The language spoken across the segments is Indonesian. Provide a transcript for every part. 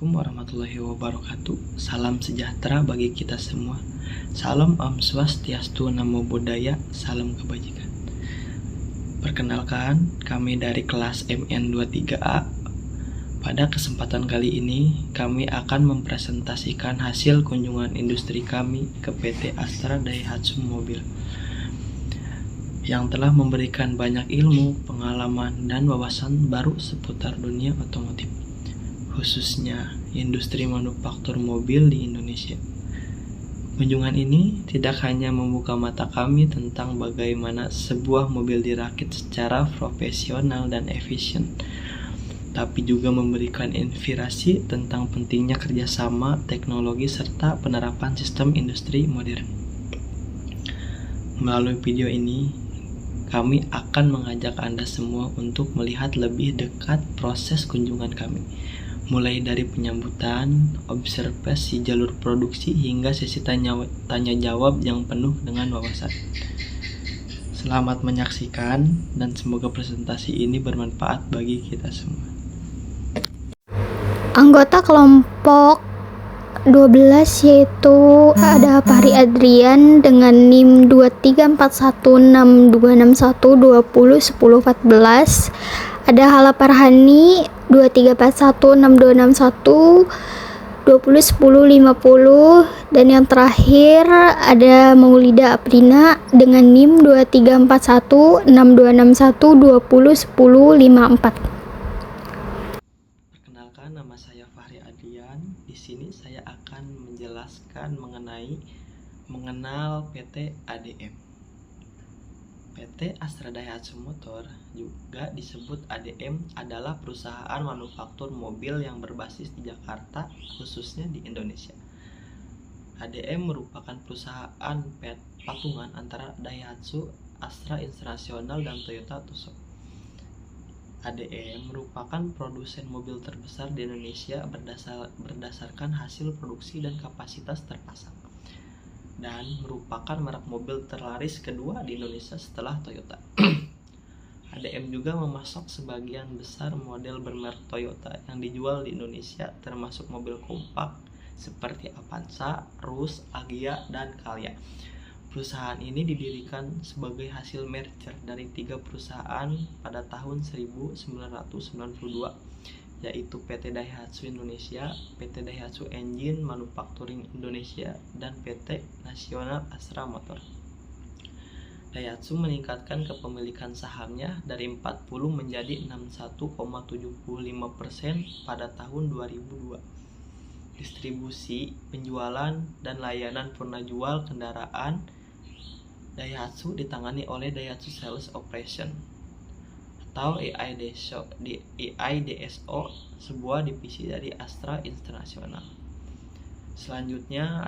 Assalamualaikum warahmatullahi wabarakatuh. Salam sejahtera bagi kita semua. Salam Om Swastiastu, Namo Buddhaya, salam kebajikan. Perkenalkan, kami dari kelas MN23A. Pada kesempatan kali ini, kami akan mempresentasikan hasil kunjungan industri kami ke PT Astra Daihatsu Mobil yang telah memberikan banyak ilmu, pengalaman, dan wawasan baru seputar dunia otomotif, khususnya industri manufaktur mobil di Indonesia. Kunjungan ini tidak hanya membuka mata kami tentang bagaimana sebuah mobil dirakit secara profesional dan efisien, tapi juga memberikan inspirasi tentang pentingnya kerjasama, teknologi, serta penerapan sistem industri modern. Melalui video ini, kami akan mengajak Anda semua untuk melihat lebih dekat proses kunjungan kami, mulai dari penyambutan, observasi jalur produksi, hingga sesi tanya jawab yang penuh dengan wawasan. Selamat menyaksikan dan semoga presentasi ini bermanfaat bagi kita semua. Anggota kelompok 12 yaitu ada Fahri Adrian dengan NIM 23416261201014, ada Hala Farhani 23416261201050, dan yang terakhir ada Maulida Aprina dengan NIM 23416261201054. Perkenalkan, nama saya Fahri Adrian. Di sini saya akan menjelaskan mengenal PT ADM. PT Astra Daihatsu Motor, juga disebut ADM, adalah perusahaan manufaktur mobil yang berbasis di Jakarta, khususnya di Indonesia. ADM merupakan perusahaan patungan antara Daihatsu, Astra International, dan Toyota Tsusho. ADM merupakan produsen mobil terbesar di Indonesia berdasarkan hasil produksi dan kapasitas terpasang, dan merupakan merek mobil terlaris kedua di Indonesia setelah Toyota. ADM juga memasok sebagian besar model bermerek Toyota yang dijual di Indonesia, termasuk mobil kompak seperti Avanza, Rush, Agya, dan Calya. Perusahaan ini didirikan sebagai hasil merger dari 3 perusahaan pada tahun 1992, yaitu PT Daihatsu Indonesia, PT Daihatsu Engine Manufacturing Indonesia, dan PT Nasional Astra Motor. Daihatsu meningkatkan kepemilikan sahamnya dari 40 menjadi 61,75% pada tahun 2002. Distribusi, penjualan, dan layanan purna jual kendaraan Daihatsu ditangani oleh Daihatsu Sales Operation atau EIDSO, sebuah divisi dari Astra International. Selanjutnya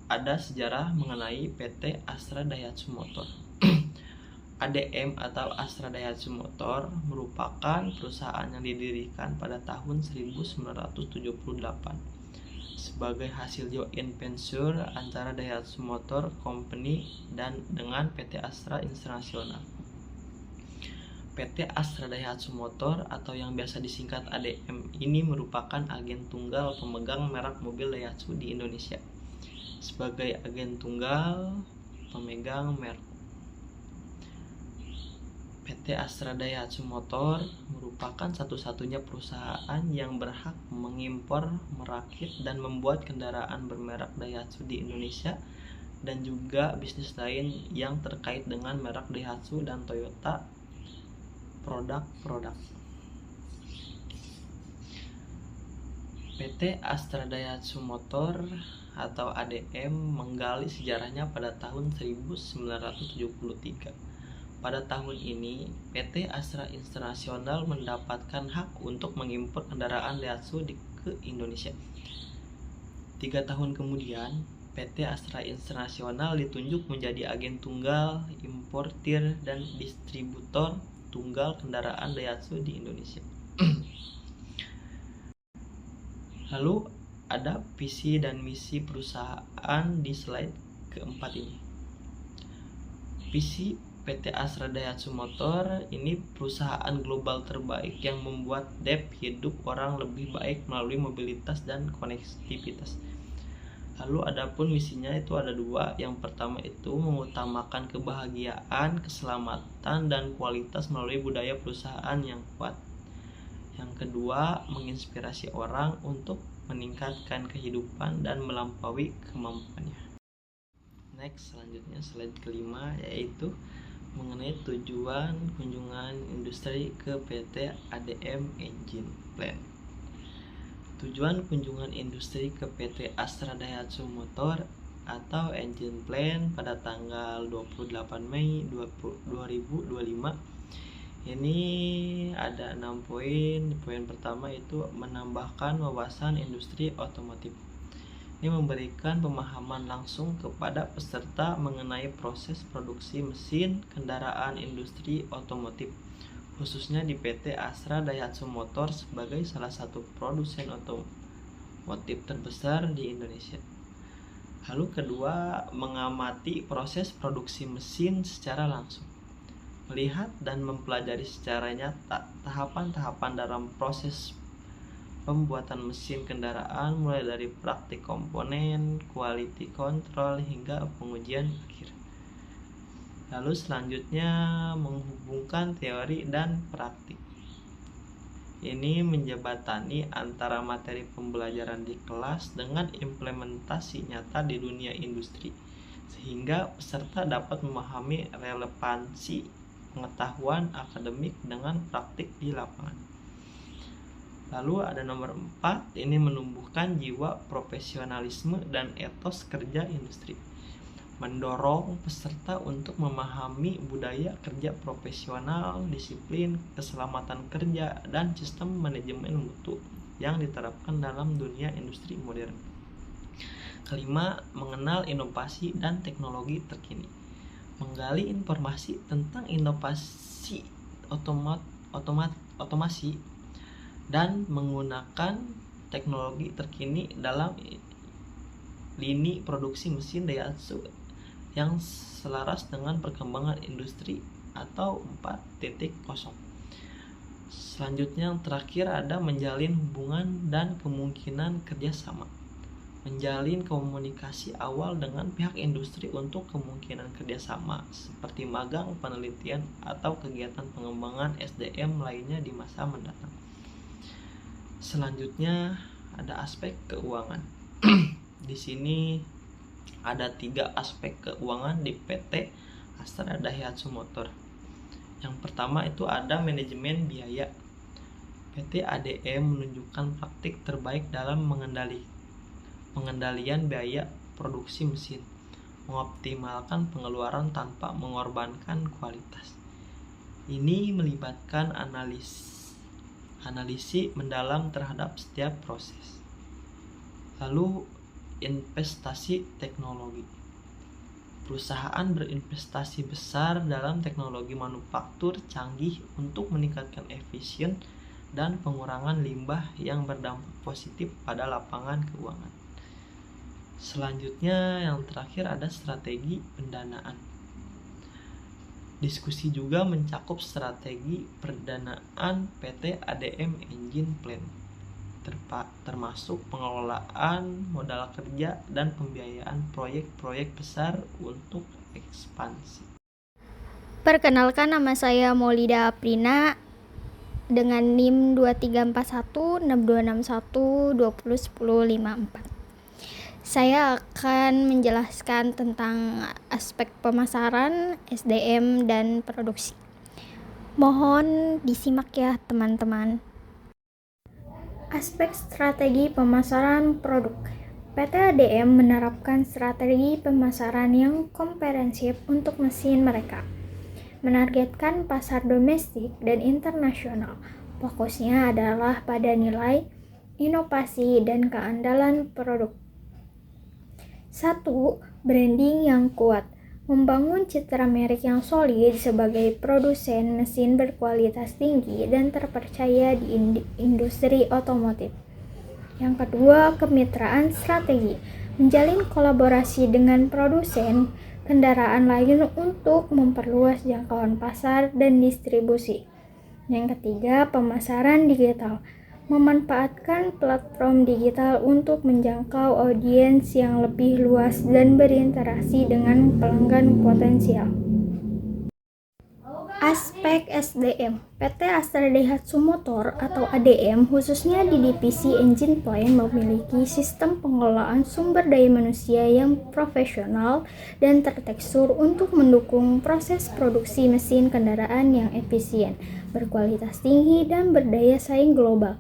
ada sejarah mengenai PT Astra Daihatsu Motor. ADM atau Astra Daihatsu Motor merupakan perusahaan yang didirikan pada tahun 1978 sebagai hasil joint venture antara Daihatsu Motor Company dan dengan PT Astra International. PT Astra Daihatsu Motor atau yang biasa disingkat ADM ini merupakan agen tunggal pemegang merek mobil Daihatsu di Indonesia. Sebagai agen tunggal pemegang merek, PT Astra Daihatsu Motor merupakan satu-satunya perusahaan yang berhak mengimpor, merakit, dan membuat kendaraan bermerek Daihatsu di Indonesia, dan juga bisnis lain yang terkait dengan merek Daihatsu dan Toyota produk-produk. PT Astra Daihatsu Motor atau ADM menggali sejarahnya pada tahun 1973. Pada tahun ini, PT Astra International mendapatkan hak untuk mengimpor kendaraan Daihatsu ke Indonesia. 3 tahun kemudian, PT Astra International ditunjuk menjadi agen tunggal, importir, dan distributor tunggal kendaraan Daihatsu di Indonesia. Lalu ada visi dan misi perusahaan di slide keempat ini. Visi PT Astra Daihatsu Motor ini perusahaan global terbaik yang membuat hidup orang lebih baik melalui mobilitas dan konektivitas. Lalu adapun misinya itu ada dua. Yang pertama itu mengutamakan kebahagiaan, keselamatan, dan kualitas melalui budaya perusahaan yang kuat. Yang kedua, menginspirasi orang untuk meningkatkan kehidupan dan melampaui kemampuannya. Next, selanjutnya slide kelima, yaitu mengenai tujuan kunjungan industri ke PT ADM Engine Plant. Tujuan kunjungan industri ke PT Astra Daihatsu Motor atau Engine Plant pada tanggal 28 Mei 2025 ini ada 6 poin. Poin pertama itu menambahkan wawasan industri otomotif. Ini memberikan pemahaman langsung kepada peserta mengenai proses produksi mesin kendaraan industri otomotif, khususnya di PT Astra Daihatsu Motor sebagai salah satu produsen otomotif terbesar di Indonesia. Lalu kedua, mengamati proses produksi mesin secara langsung. Melihat dan mempelajari secara nyata tahapan-tahapan dalam proses pembuatan mesin kendaraan, mulai dari praktik komponen, quality control, hingga pengujian akhir. Lalu selanjutnya menghubungkan teori dan praktik. Ini menjembatani antara materi pembelajaran di kelas dengan implementasi nyata di dunia industri, sehingga peserta dapat memahami relevansi pengetahuan akademik dengan praktik di lapangan. Lalu ada nomor 4, ini menumbuhkan jiwa profesionalisme dan etos kerja industri. Mendorong peserta untuk memahami budaya kerja profesional, disiplin, keselamatan kerja, dan sistem manajemen mutu yang diterapkan dalam dunia industri modern. Kelima, mengenal inovasi dan teknologi terkini. Menggali informasi tentang inovasi otomasi dan menggunakan teknologi terkini dalam lini produksi mesin Daihatsu yang selaras dengan perkembangan industri atau 4.0. Selanjutnya yang terakhir ada menjalin hubungan dan kemungkinan kerjasama. Menjalin komunikasi awal dengan pihak industri untuk kemungkinan kerjasama seperti magang, penelitian, atau kegiatan pengembangan SDM lainnya di masa mendatang. Selanjutnya ada aspek keuangan. Di sini ada 3 aspek keuangan di PT Astra Daihatsu Motor. Yang pertama itu ada manajemen biaya. PT ADM menunjukkan praktik terbaik dalam pengendalian biaya produksi mesin, mengoptimalkan pengeluaran tanpa mengorbankan kualitas. Ini melibatkan analisis mendalam terhadap setiap proses. Lalu investasi teknologi. Perusahaan berinvestasi besar dalam teknologi manufaktur canggih untuk meningkatkan efisien dan pengurangan limbah yang berdampak positif pada lapangan keuangan. Selanjutnya yang terakhir ada strategi pendanaan. Diskusi juga mencakup strategi pendanaan PT ADM Engine Plant, termasuk pengelolaan modal kerja dan pembiayaan proyek-proyek besar untuk ekspansi. Perkenalkan, nama saya Maulida Aprina dengan NIM 23416261201054. Saya akan menjelaskan tentang aspek pemasaran, SDM, dan produksi. Mohon disimak ya teman-teman. Aspek strategi pemasaran produk. PT ADM menerapkan strategi pemasaran yang komprehensif untuk mesin mereka. Menargetkan pasar domestik dan internasional. Fokusnya adalah pada nilai, inovasi, dan keandalan produk. 1. Branding yang kuat. Membangun citra merek yang solid sebagai produsen mesin berkualitas tinggi dan terpercaya di industri otomotif. Yang kedua, kemitraan strategi. Menjalin kolaborasi dengan produsen, kendaraan lain untuk memperluas jangkauan pasar dan distribusi. Yang ketiga, pemasaran digital. Memanfaatkan platform digital untuk menjangkau audiens yang lebih luas dan berinteraksi dengan pelanggan potensial. Aspek SDM, PT Astra Daihatsu Motor atau ADM khususnya di divisi engine plant memiliki sistem pengelolaan sumber daya manusia yang profesional dan tertekstur untuk mendukung proses produksi mesin kendaraan yang efisien, berkualitas tinggi, dan berdaya saing global.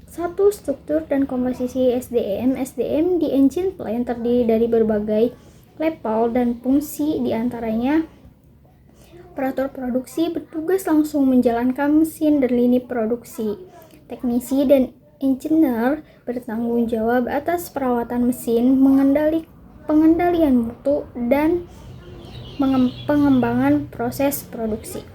Satu, struktur dan komposisi SDM. SDM di engine plant terdiri dari berbagai level dan fungsi, diantaranya operator produksi bertugas langsung menjalankan mesin dan lini produksi. Teknisi dan engineer bertanggung jawab atas perawatan mesin, pengendalian mutu, dan pengembangan proses produksi.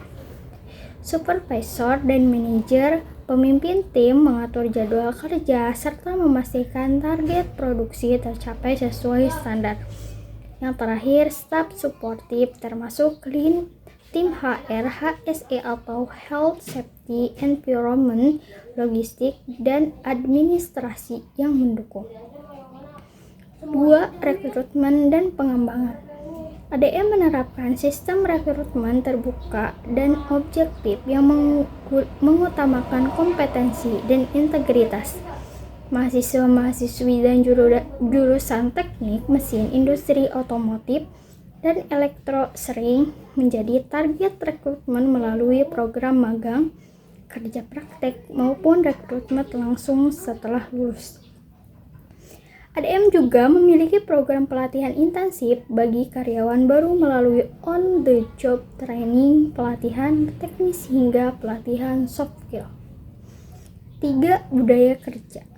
Supervisor dan manajer, pemimpin tim, mengatur jadwal kerja, serta memastikan target produksi tercapai sesuai standar. Yang terakhir, staf suportif termasuk tim HR, HSE atau Health Safety Environment, logistik, dan administrasi yang mendukung. 2. Rekrutmen dan pengembangan. ADM menerapkan sistem rekrutmen terbuka dan objektif yang mengutamakan kompetensi dan integritas. Mahasiswa-mahasiswi dan jurusan teknik, mesin, industri otomotif, dan elektro sering menjadi target rekrutmen melalui program magang, kerja praktek, maupun rekrutmen langsung setelah lulus. ADM juga memiliki program pelatihan intensif bagi karyawan baru melalui on-the-job training, pelatihan teknis, hingga pelatihan soft skill. 3. Budaya kerja.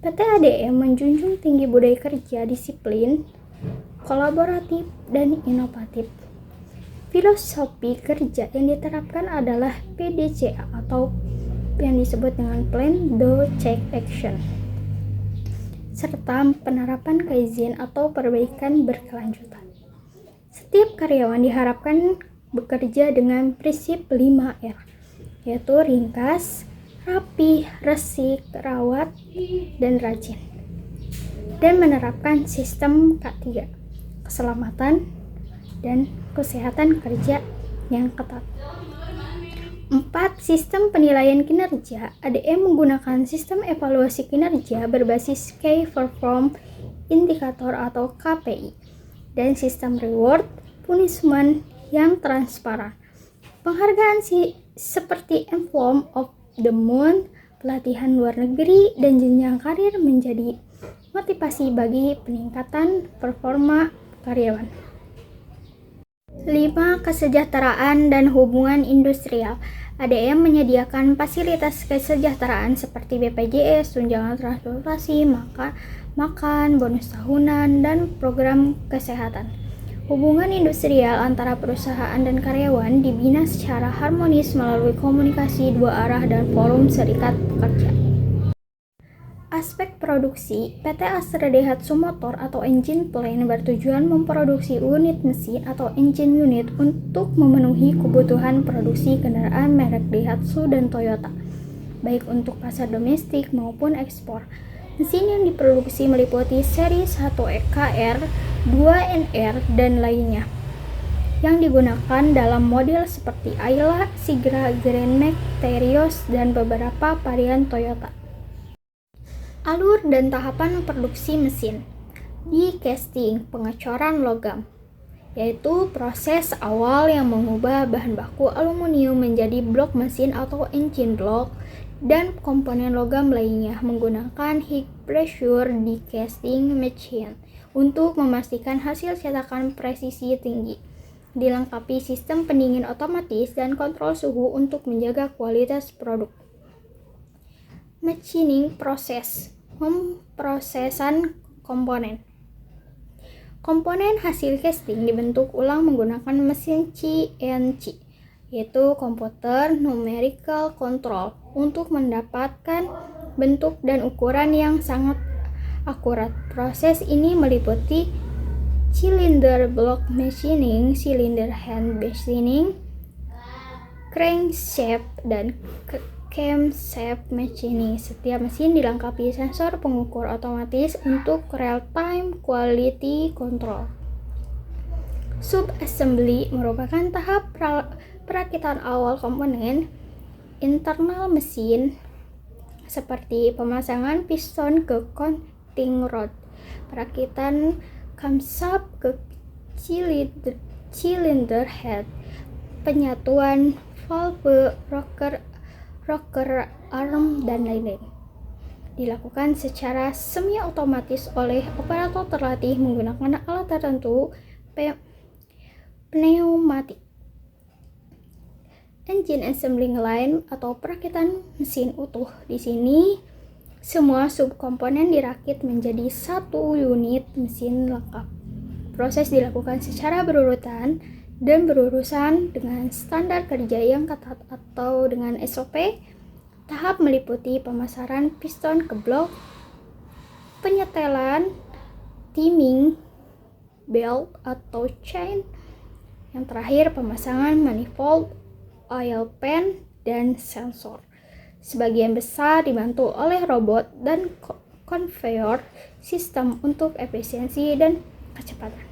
PT ADM menjunjung tinggi budaya kerja disiplin, kolaboratif, dan inovatif. Filosofi kerja yang diterapkan adalah PDCA atau yang disebut dengan Plan, Do, Check, Action, serta penerapan kaizen atau perbaikan berkelanjutan. Setiap karyawan diharapkan bekerja dengan prinsip 5R, yaitu ringkas, rapi, resik, rawat, dan rajin, dan menerapkan sistem K3, keselamatan dan kesehatan kerja yang ketat. 4. Sistem penilaian kinerja. ADM menggunakan sistem evaluasi kinerja berbasis Key Performance Indicator atau KPI dan sistem reward punishment yang transparan. Penghargaan seperti Emblem of the Month, pelatihan luar negeri, dan jenjang karir menjadi motivasi bagi peningkatan performa karyawan. 5. Kesejahteraan dan hubungan industrial. ADM menyediakan fasilitas kesejahteraan seperti BPJS, tunjangan transportasi, makan, bonus tahunan, dan program kesehatan. Hubungan industrial antara perusahaan dan karyawan dibina secara harmonis melalui komunikasi dua arah dan forum serikat pekerja. Aspek produksi, PT Astra Daihatsu Motor atau engine plant bertujuan memproduksi unit mesin atau engine unit untuk memenuhi kebutuhan produksi kendaraan merek Daihatsu dan Toyota, baik untuk pasar domestik maupun ekspor. Mesin yang diproduksi meliputi seri 1KR, 2NR, dan lainnya, yang digunakan dalam model seperti Ayla, Sigra, Grand Max, Terios, dan beberapa varian Toyota. Alur dan tahapan produksi mesin. Di casting, pengecoran logam, yaitu proses awal yang mengubah bahan baku aluminium menjadi blok mesin atau engine block dan komponen logam lainnya menggunakan high pressure di casting machine untuk memastikan hasil cetakan presisi tinggi. Dilengkapi sistem pendingin otomatis dan kontrol suhu untuk menjaga kualitas produk. Machining proses, pemprosesan komponen. Komponen hasil casting dibentuk ulang menggunakan mesin CNC, yaitu Computer Numerical Control, untuk mendapatkan bentuk dan ukuran yang sangat akurat. Proses ini meliputi cylinder block machining, cylinder head machining, crankshaft, dan camshaft machining. Setiap mesin dilengkapi sensor pengukur otomatis untuk real-time quality control. Sub-assembly merupakan tahap perakitan awal komponen internal mesin seperti pemasangan piston ke counting rod, perakitan camshaft ke cylinder head, penyatuan valve, rocker arm, dan lain-lain. Dilakukan secara semi-otomatis oleh operator terlatih menggunakan alat tertentu pneumatik. Engine assembling line atau perakitan mesin utuh. Di sini semua subkomponen dirakit menjadi satu unit mesin lengkap. Proses dilakukan secara berurutan dan berurusan dengan standar kerja yang ketat atau dengan SOP. Tahap meliputi pemasaran piston ke blok, penyetelan, timing, belt atau chain, yang terakhir pemasangan manifold, oil pan, dan sensor. Sebagian besar dibantu oleh robot dan conveyor sistem untuk efisiensi dan kecepatan.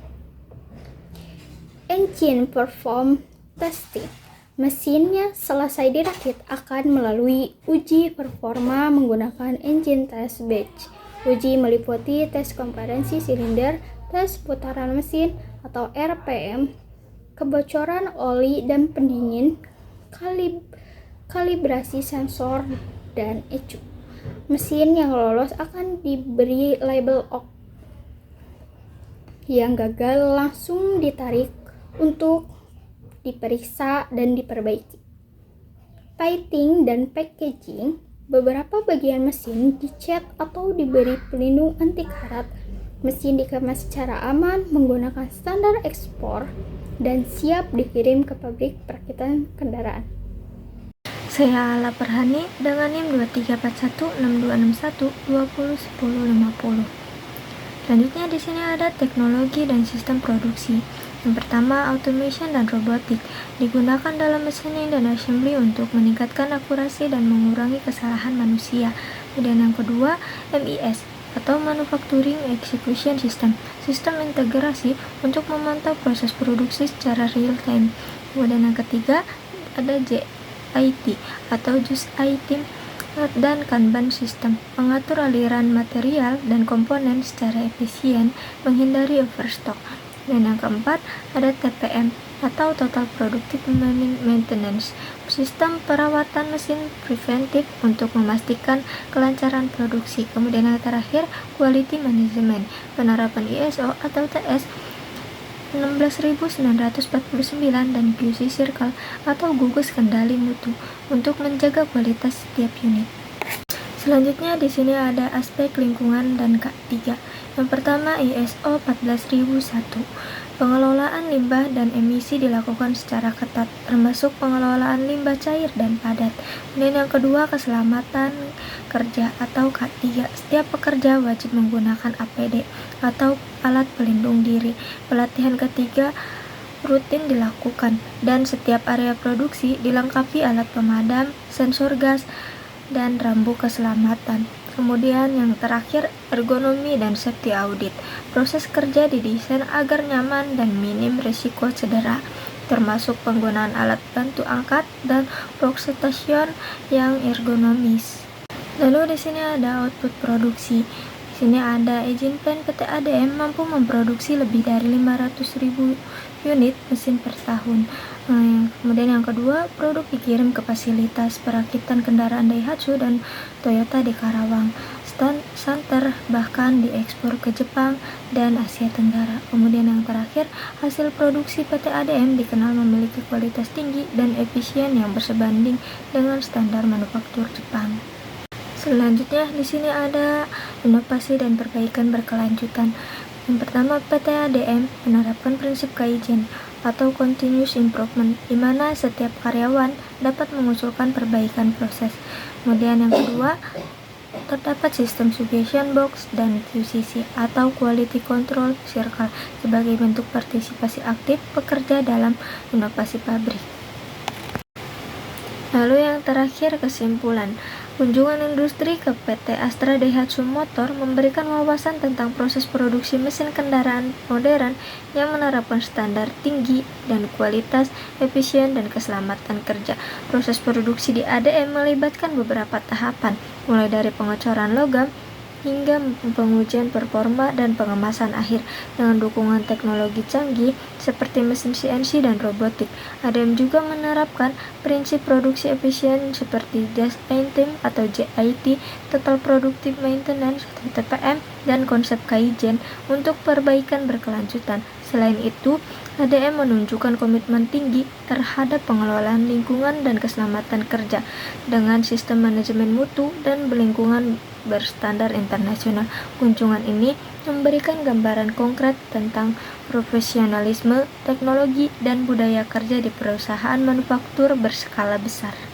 Engine perform testing. Mesinnya selesai dirakit akan melalui uji performa menggunakan engine test bench. Uji meliputi tes kompetensi silinder, tes putaran mesin atau RPM, kebocoran oli dan pendingin, kalibrasi sensor, dan ECU. Mesin yang lolos akan diberi label OK. Yang gagal langsung ditarik untuk diperiksa dan diperbaiki. Painting dan packaging. Beberapa bagian mesin dicat atau diberi pelindung anti karat. Mesin dikemas secara aman menggunakan standar ekspor dan siap dikirim ke pabrik perakitan kendaraan. Saya Ala Perhani dengan NIM 23416261201050. Selanjutnya di sini ada teknologi dan sistem produksi. Yang pertama, automation dan robotik digunakan dalam machining dan assembly untuk meningkatkan akurasi dan mengurangi kesalahan manusia. Kemudian yang kedua, MIS atau Manufacturing Execution System, sistem integrasi untuk memantau proses produksi secara real time. Kemudian yang ketiga ada JIT atau Just Item dan Kanban System, mengatur aliran material dan komponen secara efisien, menghindari overstock. Dan yang keempat ada TPM atau Total Productive Maintenance, sistem perawatan mesin preventif untuk memastikan kelancaran produksi. Kemudian yang terakhir Quality Management, penerapan ISO atau TS 16949 dan QC Circle atau gugus kendali mutu untuk menjaga kualitas setiap unit. Selanjutnya di sini ada aspek lingkungan dan K3. Yang pertama ISO 14001. Pengelolaan limbah dan emisi dilakukan secara ketat, termasuk pengelolaan limbah cair dan padat. Kemudian yang kedua keselamatan kerja atau K3. Setiap pekerja wajib menggunakan APD atau alat pelindung diri. Pelatihan ketiga rutin dilakukan dan setiap area produksi dilengkapi alat pemadam, sensor gas, dan rambu keselamatan. Kemudian yang terakhir ergonomi dan safety audit. Proses kerja didesain agar nyaman dan minim risiko cedera, termasuk penggunaan alat bantu angkat dan workstation yang ergonomis. Lalu di sini ada output produksi. Di sini ada izin plan PT ADM mampu memproduksi lebih dari 500.000 unit mesin per tahun. Kemudian yang kedua, produk dikirim ke fasilitas perakitan kendaraan Daihatsu dan Toyota di Karawang, Santer, bahkan diekspor ke Jepang dan Asia Tenggara. Kemudian yang terakhir, hasil produksi PT ADM dikenal memiliki kualitas tinggi dan efisien yang bersebanding dengan standar manufaktur Jepang. Selanjutnya di sini ada inovasi dan perbaikan berkelanjutan. Yang pertama, PT ADM menerapkan prinsip Kaizen atau continuous improvement, di mana setiap karyawan dapat mengusulkan perbaikan proses. Kemudian yang kedua, terdapat sistem suggestion box dan QCC atau Quality Control Circle sebagai bentuk partisipasi aktif pekerja dalam inovasi pabrik. Lalu yang terakhir, kesimpulan. Kunjungan industri ke PT Astra Daihatsu Motor memberikan wawasan tentang proses produksi mesin kendaraan modern yang menerapkan standar tinggi dan kualitas, efisien, dan keselamatan kerja. Proses produksi di ADM melibatkan beberapa tahapan, mulai dari pengecoran logam hingga pengujian performa dan pengemasan akhir dengan dukungan teknologi canggih seperti mesin CNC dan robotik. ADM juga menerapkan prinsip produksi efisien seperti Just in Time atau JIT, Total Productive Maintenance atau TPM, dan konsep Kaizen untuk perbaikan berkelanjutan. Selain itu, ADM menunjukkan komitmen tinggi terhadap pengelolaan lingkungan dan keselamatan kerja dengan sistem manajemen mutu dan lingkungan berstandar internasional. Kunjungan ini memberikan gambaran konkret tentang profesionalisme, teknologi, dan budaya kerja di perusahaan manufaktur berskala besar.